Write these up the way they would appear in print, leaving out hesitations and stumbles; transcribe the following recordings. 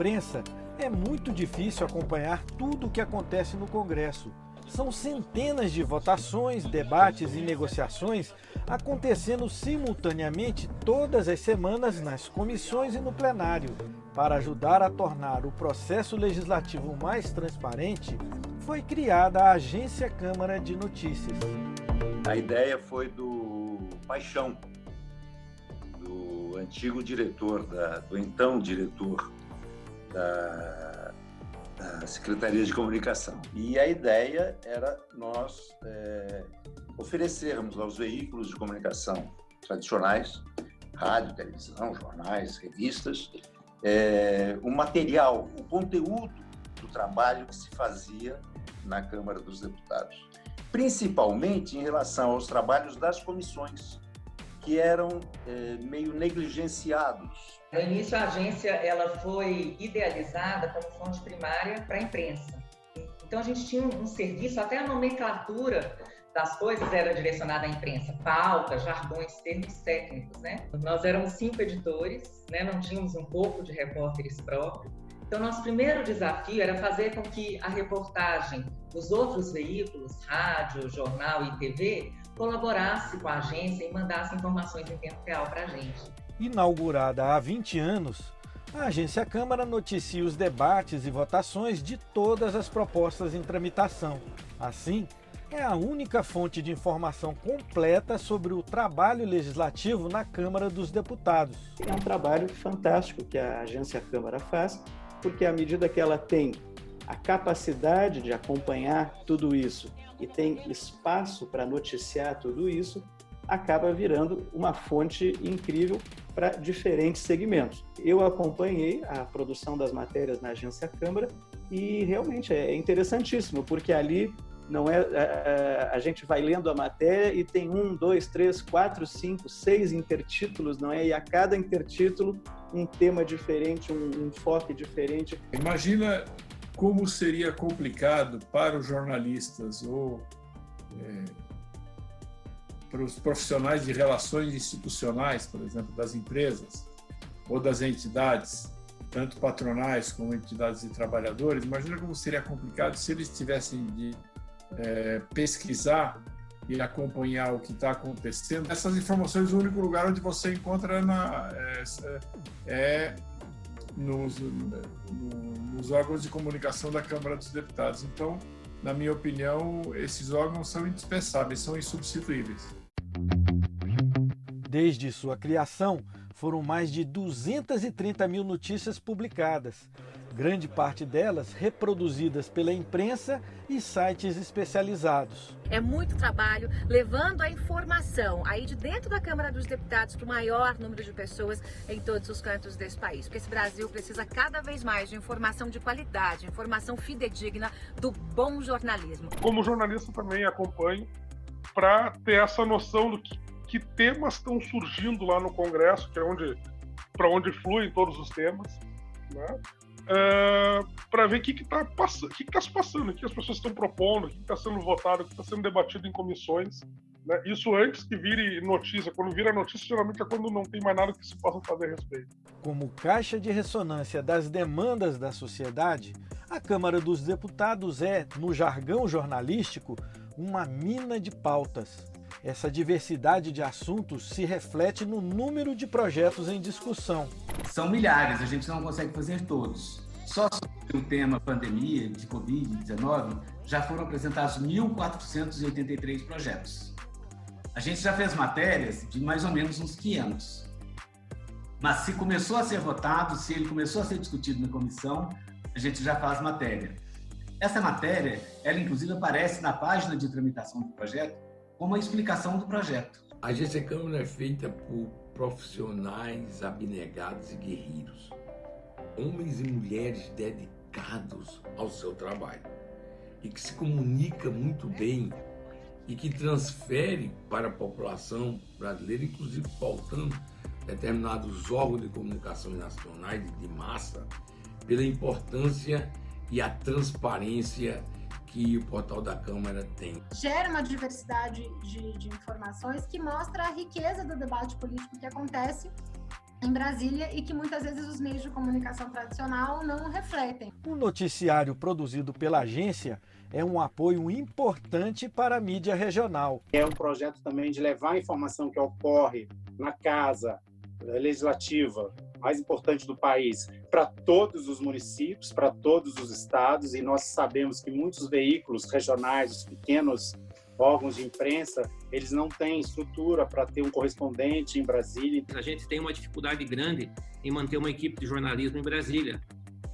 imprensa, é muito difícil acompanhar tudo o que acontece no Congresso. São centenas de votações, debates e negociações acontecendo simultaneamente todas as semanas nas comissões e no plenário. Para ajudar a tornar o processo legislativo mais transparente, foi criada a Agência Câmara de Notícias. A ideia foi do Paixão, do antigo diretor, do então diretor da Secretaria de Comunicação. E a ideia era nós oferecermos aos veículos de comunicação tradicionais, rádio, televisão, jornais, revistas, o material, o conteúdo do trabalho que se fazia na Câmara dos Deputados, principalmente em relação aos trabalhos das comissões, que eram meio negligenciados. No início, a agência ela foi idealizada como fonte primária para a imprensa. Então, a gente tinha um serviço, até a nomenclatura das coisas era direcionada à imprensa, pautas, jargões, termos técnicos, né? Nós éramos 5 editores, né? Não tínhamos um corpo de repórteres próprio. Então, nosso primeiro desafio era fazer com que a reportagem dos outros veículos, rádio, jornal e TV, colaborasse com a agência e mandasse informações em tempo real para a gente. Inaugurada há 20 anos, a Agência Câmara noticia os debates e votações de todas as propostas em tramitação. Assim, é a única fonte de informação completa sobre o trabalho legislativo na Câmara dos Deputados. É um trabalho fantástico que a Agência Câmara faz, porque à medida que ela tem a capacidade de acompanhar tudo isso e tem espaço para noticiar tudo isso, acaba virando uma fonte incrível para diferentes segmentos. Eu acompanhei a produção das matérias na Agência Câmara e realmente é interessantíssimo, porque ali não a gente vai lendo a matéria e tem 1, 2, 3, 4, 5, 6 intertítulos, não é? E a cada intertítulo um tema diferente, um enfoque diferente. Imagina como seria complicado para os jornalistas ou para os profissionais de relações institucionais, por exemplo, das empresas ou das entidades, tanto patronais como entidades de trabalhadores. Imagina como seria complicado se eles tivessem de pesquisar e acompanhar o que está acontecendo. Essas informações, o único lugar onde você encontra nos órgãos de comunicação da Câmara dos Deputados. Então, na minha opinião, esses órgãos são indispensáveis, são insubstituíveis. Desde sua criação, foram mais de 230 mil notícias publicadas, grande parte delas reproduzidas pela imprensa e sites especializados. É muito trabalho levando a informação aí de dentro da Câmara dos Deputados para o maior número de pessoas em todos os cantos desse país, porque esse Brasil precisa cada vez mais de informação de qualidade, informação fidedigna, do bom jornalismo. Como jornalista também acompanho para ter essa noção do que temas estão surgindo lá no Congresso, que é para onde fluem todos os temas, né? Para ver o que está se passando, o que as pessoas estão propondo, o que está sendo votado, o que está sendo debatido em comissões, né? Isso antes que vire notícia. Quando vira notícia, geralmente é quando não tem mais nada que se possa fazer a respeito. Como caixa de ressonância das demandas da sociedade, a Câmara dos Deputados é, no jargão jornalístico, uma mina de pautas. Essa diversidade de assuntos se reflete no número de projetos em discussão. São milhares, a gente não consegue fazer todos. Só sobre o tema pandemia de Covid-19, já foram apresentados 1.483 projetos. A gente já fez matérias de mais ou menos uns 500. Mas se começou a ser votado, se ele começou a ser discutido na comissão, a gente já faz matéria. Essa matéria, ela inclusive aparece na página de tramitação do projeto, como a explicação do projeto. A Agência Câmara é feita por profissionais abnegados e guerreiros, homens e mulheres dedicados ao seu trabalho e que se comunica muito bem e que transfere para a população brasileira, inclusive pautando determinados órgãos de comunicação nacionais de massa, pela importância e a transparência que o portal da Câmara tem. Gera uma diversidade de informações que mostra a riqueza do debate político que acontece em Brasília e que muitas vezes os meios de comunicação tradicional não refletem. O noticiário produzido pela agência é um apoio importante para a mídia regional. É um projeto também de levar a informação que ocorre na casa legislativa mais importante do país para todos os municípios, para todos os estados, e nós sabemos que muitos veículos regionais, os pequenos órgãos de imprensa, eles não têm estrutura para ter um correspondente em Brasília. A gente tem uma dificuldade grande em manter uma equipe de jornalismo em Brasília.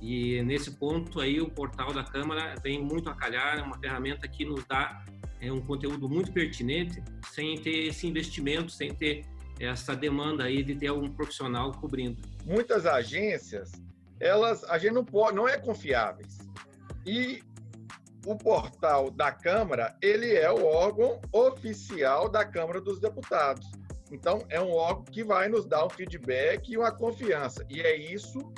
E nesse ponto aí o portal da Câmara vem muito a calhar, é uma ferramenta que nos dá um conteúdo muito pertinente, sem ter esse investimento, sem ter essa demanda aí de ter algum profissional cobrindo. Muitas agências, a gente não é confiáveis. E o portal da Câmara, ele é o órgão oficial da Câmara dos Deputados. Então, é um órgão que vai nos dar um feedback e uma confiança. E é isso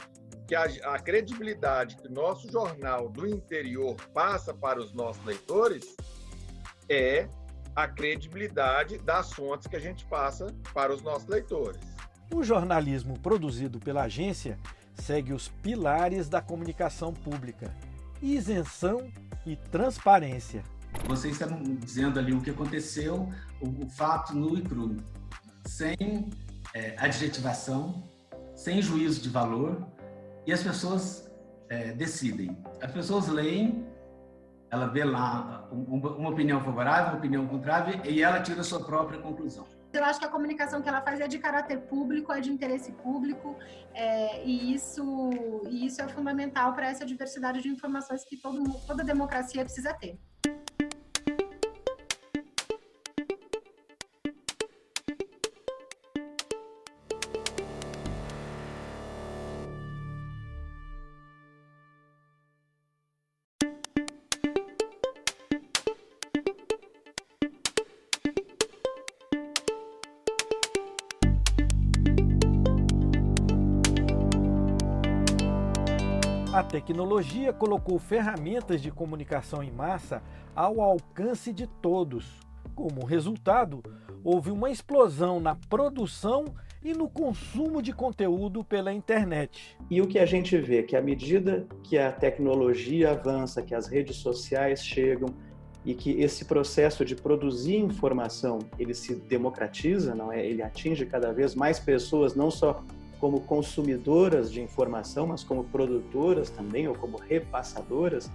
que a credibilidade que o nosso jornal do interior passa para os nossos leitores é a credibilidade das fontes que a gente passa para os nossos leitores. O jornalismo produzido pela agência segue os pilares da comunicação pública: isenção e transparência. Vocês estão dizendo ali o que aconteceu, o fato nu e cru, sem adjetivação, sem juízo de valor, e as pessoas decidem. As pessoas leem, ela vê lá uma opinião favorável, uma opinião contrária, e ela tira a sua própria conclusão. Eu acho que a comunicação que ela faz é de caráter público, é de interesse público, e isso é fundamental para essa diversidade de informações que toda democracia precisa ter. A tecnologia colocou ferramentas de comunicação em massa ao alcance de todos. Como resultado, houve uma explosão na produção e no consumo de conteúdo pela internet. E o que a gente vê é que à medida que a tecnologia avança, que as redes sociais chegam e que esse processo de produzir informação ele se democratiza, não é? Ele atinge cada vez mais pessoas, não só como consumidoras de informação, mas como produtoras também, ou como repassadoras,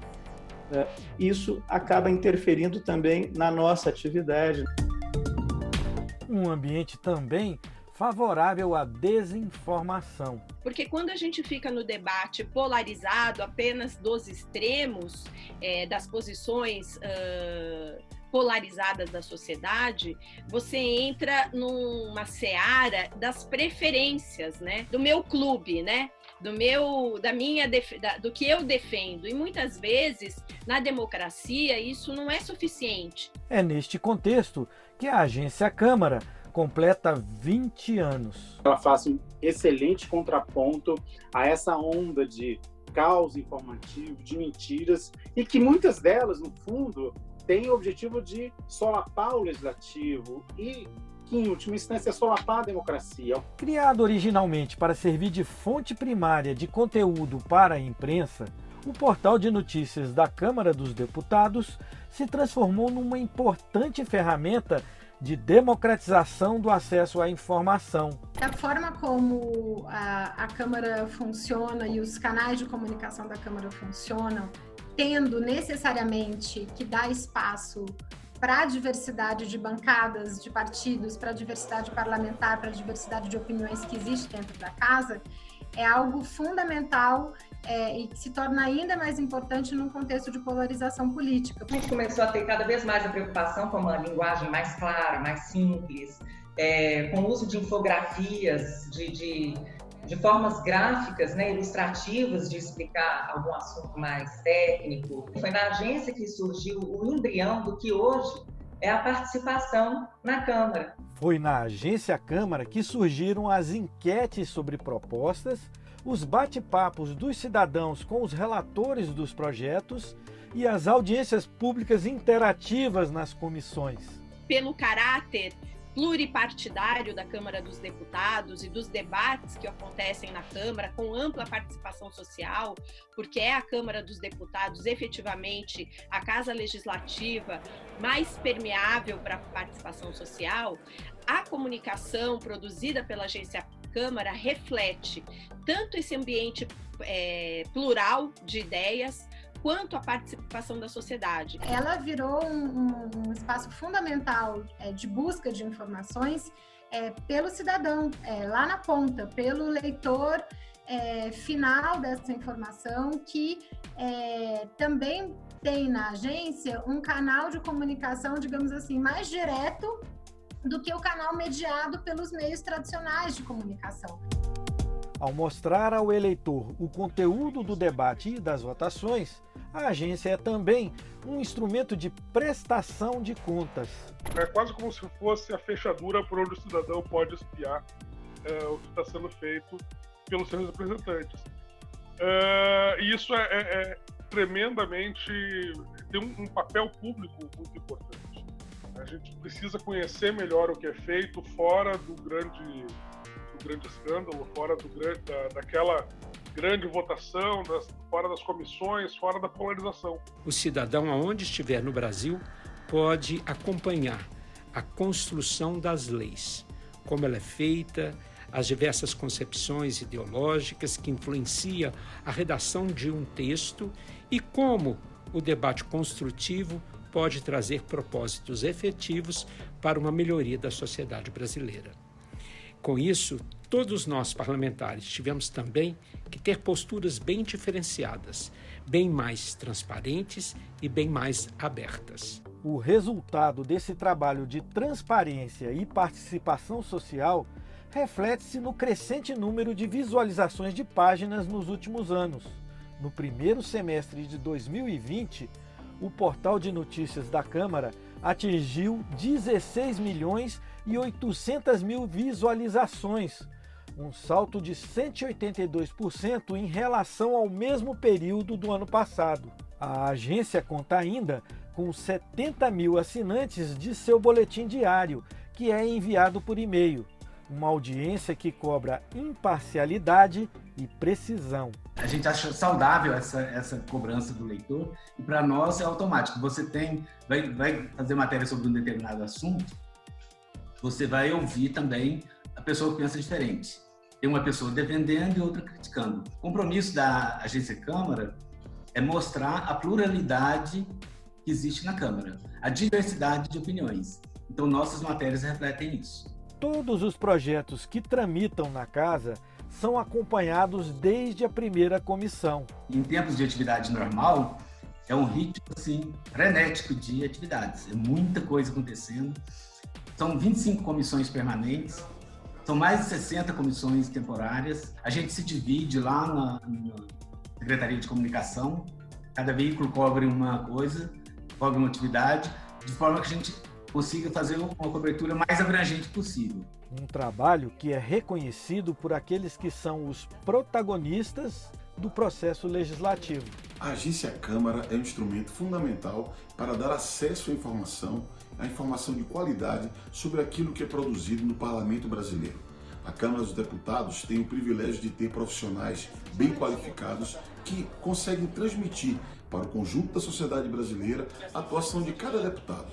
isso acaba interferindo também na nossa atividade. Um ambiente também favorável à desinformação. Porque quando a gente fica no debate polarizado apenas dos extremos, das posições polarizadas da sociedade, você entra numa seara das preferências, né? Do meu clube, né? Do que eu defendo. E muitas vezes, na democracia, isso não é suficiente. É neste contexto que a agência Câmara completa 20 anos. Ela faz um excelente contraponto a essa onda de caos informativo, de mentiras, e que muitas delas, no fundo, têm o objetivo de solapar o legislativo e, que em última instância, solapar a democracia. Criado originalmente para servir de fonte primária de conteúdo para a imprensa, o portal de notícias da Câmara dos Deputados se transformou numa importante ferramenta de democratização do acesso à informação. Da forma como a Câmara funciona e os canais de comunicação da Câmara funcionam, tendo necessariamente que dar espaço para a diversidade de bancadas, de partidos, para a diversidade parlamentar, para a diversidade de opiniões que existe dentro da casa, é algo fundamental e que se torna ainda mais importante num contexto de polarização política. A gente começou a ter cada vez mais a preocupação com uma linguagem mais clara, mais simples, com o uso de infografias, de formas gráficas, né, ilustrativas de explicar algum assunto mais técnico. Foi na agência que surgiu o embrião do que hoje é a participação na Câmara. Foi na agência Câmara que surgiram as enquetes sobre propostas, os bate-papos dos cidadãos com os relatores dos projetos e as audiências públicas interativas nas comissões. Pelo caráter pluripartidário da Câmara dos Deputados e dos debates que acontecem na Câmara com ampla participação social, porque é a Câmara dos Deputados efetivamente a casa legislativa mais permeável para a participação social, a comunicação produzida pela Agência Câmara reflete tanto esse ambiente plural de ideias, quanto a participação da sociedade. Ela virou um espaço fundamental de busca de informações pelo cidadão, lá na ponta, pelo leitor final dessa informação, que também tem na agência um canal de comunicação, digamos assim, mais direto do que o canal mediado pelos meios tradicionais de comunicação. Ao mostrar ao eleitor o conteúdo do debate e das votações, a agência é também um instrumento de prestação de contas. É quase como se fosse a fechadura por onde o cidadão pode espiar o que está sendo feito pelos seus representantes. E isso é tremendamente... tem um papel público muito importante. A gente precisa conhecer melhor o que é feito fora do grande escândalo, fora daquela grande votação, fora das comissões, fora da polarização. O cidadão, aonde estiver no Brasil, pode acompanhar a construção das leis, como ela é feita, as diversas concepções ideológicas que influenciam a redação de um texto e como o debate construtivo pode trazer propósitos efetivos para uma melhoria da sociedade brasileira. Com isso, todos nós parlamentares tivemos também que ter posturas bem diferenciadas, bem mais transparentes e bem mais abertas. O resultado desse trabalho de transparência e participação social reflete-se no crescente número de visualizações de páginas nos últimos anos. No primeiro semestre de 2020, o portal de notícias da Câmara atingiu 16.800.000 visualizações, um salto de 182% em relação ao mesmo período do ano passado. A agência conta ainda com 70.000 assinantes de seu boletim diário, que é enviado por e-mail. Uma audiência que cobra imparcialidade e precisão. A gente acha saudável essa cobrança do leitor e para nós é automático. Você vai fazer matéria sobre um determinado assunto, você vai ouvir também a pessoa que pensa diferente. Tem uma pessoa defendendo e outra criticando. O compromisso da Agência Câmara é mostrar a pluralidade que existe na Câmara, a diversidade de opiniões. Então nossas matérias refletem isso. Todos os projetos que tramitam na casa são acompanhados desde a primeira comissão. Em tempos de atividade normal, é um ritmo assim, frenético de atividades. É muita coisa acontecendo. São 25 comissões permanentes, são mais de 60 comissões temporárias. A gente se divide lá na Secretaria de Comunicação. Cada veículo cobre uma coisa, cobre uma atividade, de forma que a gente consiga fazer uma cobertura mais abrangente possível. Um trabalho que é reconhecido por aqueles que são os protagonistas do processo legislativo. A Agência Câmara é um instrumento fundamental para dar acesso à informação de qualidade sobre aquilo que é produzido no Parlamento brasileiro. A Câmara dos Deputados tem o privilégio de ter profissionais bem qualificados que conseguem transmitir para o conjunto da sociedade brasileira a atuação de cada deputado.